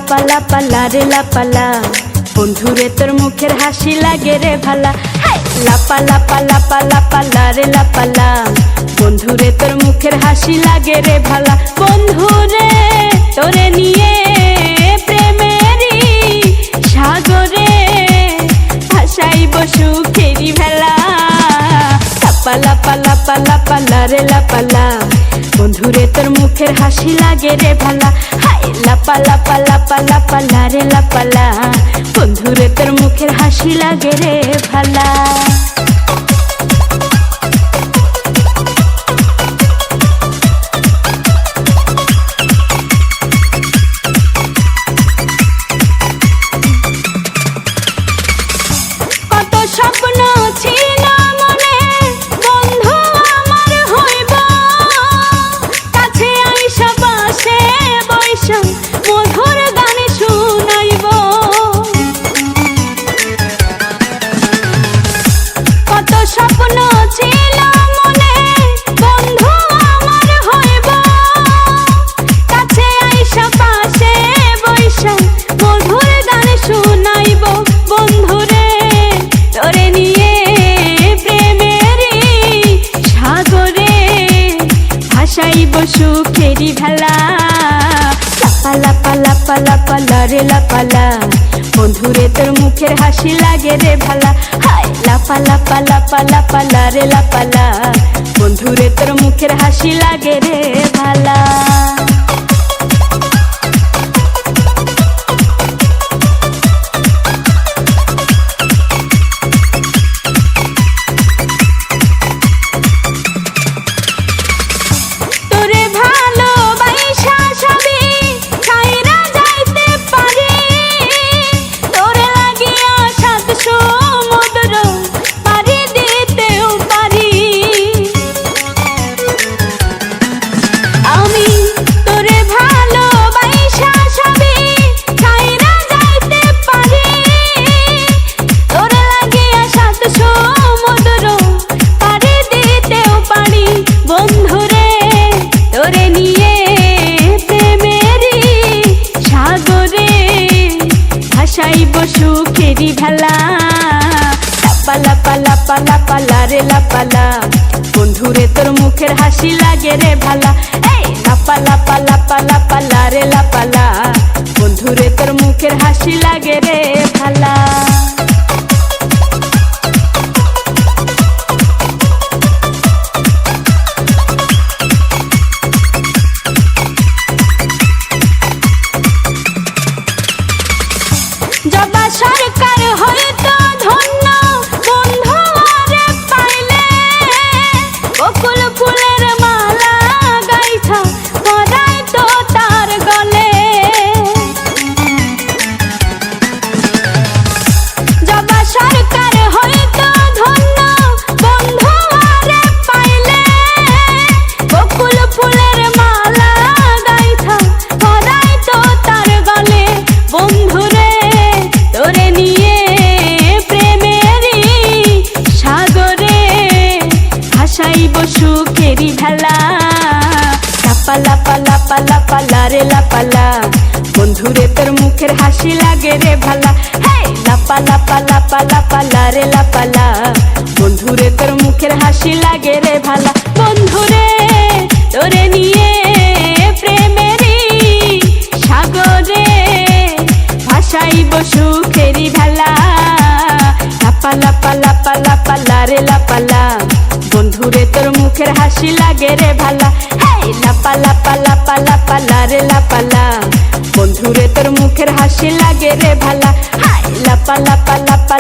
লাপা লারে লাপালা বন্ধুরে তোর মুখের হাসি লাগে রে ভালা। লাপা লাপা লাপা লাপা লারে লাপালা বন্ধুরে তোর মুখের হাসি লাগে রে ভালা। বন্ধুরে তোরে নিয়ে প্রেমেরই সাগরে ভাসাইব সুখেরি ভেলা। লাপা লাপা লাপা লাপা লারে লাপালা বন্ধুরে তোর মুখের হাসি লাগে রে ভালা। লাপা লাপা লাপা লাপা লারে লাপালা বন্ধুরে তোর মুখের হাসি লাগে রে ভালা। কত স্বপ্ন ছিল মনে বন্ধু আমার হইব, কাছে আইসা পাশে বৈশা মধুর গান শুনাইব। কত স্বপ্ন ছিল মনে বন্ধু আমার হইব, কাছে আইসা পাশে বৈশা মধুর গান শুনাইব। বন্ধুরে তোরে নিয়ে প্রেমেরই সাগরে ভাসাইব সুখেরি ভেলা। লাপা লাপা লাপা লাপা লারে লাপালা বন্ধুরে তোর মুখের হাসি লাগে রে ভালা। লাপা লাপা লাপা লাপা লারে লাপালা বন্ধুরে তোর মুখের হাসি লাগে রে ভালা। সুখেরি ভেলা। লাপা লাপা লাপা লাপা লারে লাপালা বন্ধুরে তোর মুখের হাসি লাগে রে ভালা। লাপা লাপা লাপা লাপা লারে লাপালা বন্ধুরে তোর মুখের হাসি লাগে রে ভালা। জবা সরকার হয়তো ধন্য বন্ধু আরে পাইলে, বকুল ফুলের মালা গাইছা পরাই তো তার গলে। জবা সরকার হয়তো ধন্য বন্ধু আরে পাইলে, বকুল ফুলের মালা গাইছা পরাই তো তার গলে। বন্ধুরে তোরে নিয়ে প্রেমেরই সাগরে ভাসাইব সুখেরি ভেলা। লাপা লাপা লাপা লাপা লারে লাপালা বন্ধুরে তোর মুখের হাসি লাগে রে ভালা। লাপা লাপা লাপা লাপা লারে লাপালা বন্ধুরে তোর মুখের হাসি লাগে রে ভালা। বন্ধুরে তোরে নিয়ে প্রেমেরই সাগরে ভাসাইব সুখেরি ভেলা। লাপা লাপা লাপা লাপা লারে লাপালা বন্ধুরে তোর মুখের হাসি লাগে রে ভালা। লাপা লাপা লাপা লাপা লারে লাপালা বন্ধুরে তোর মুখের হাসি লাগে রে ভালা। লাপা লাপা লাপা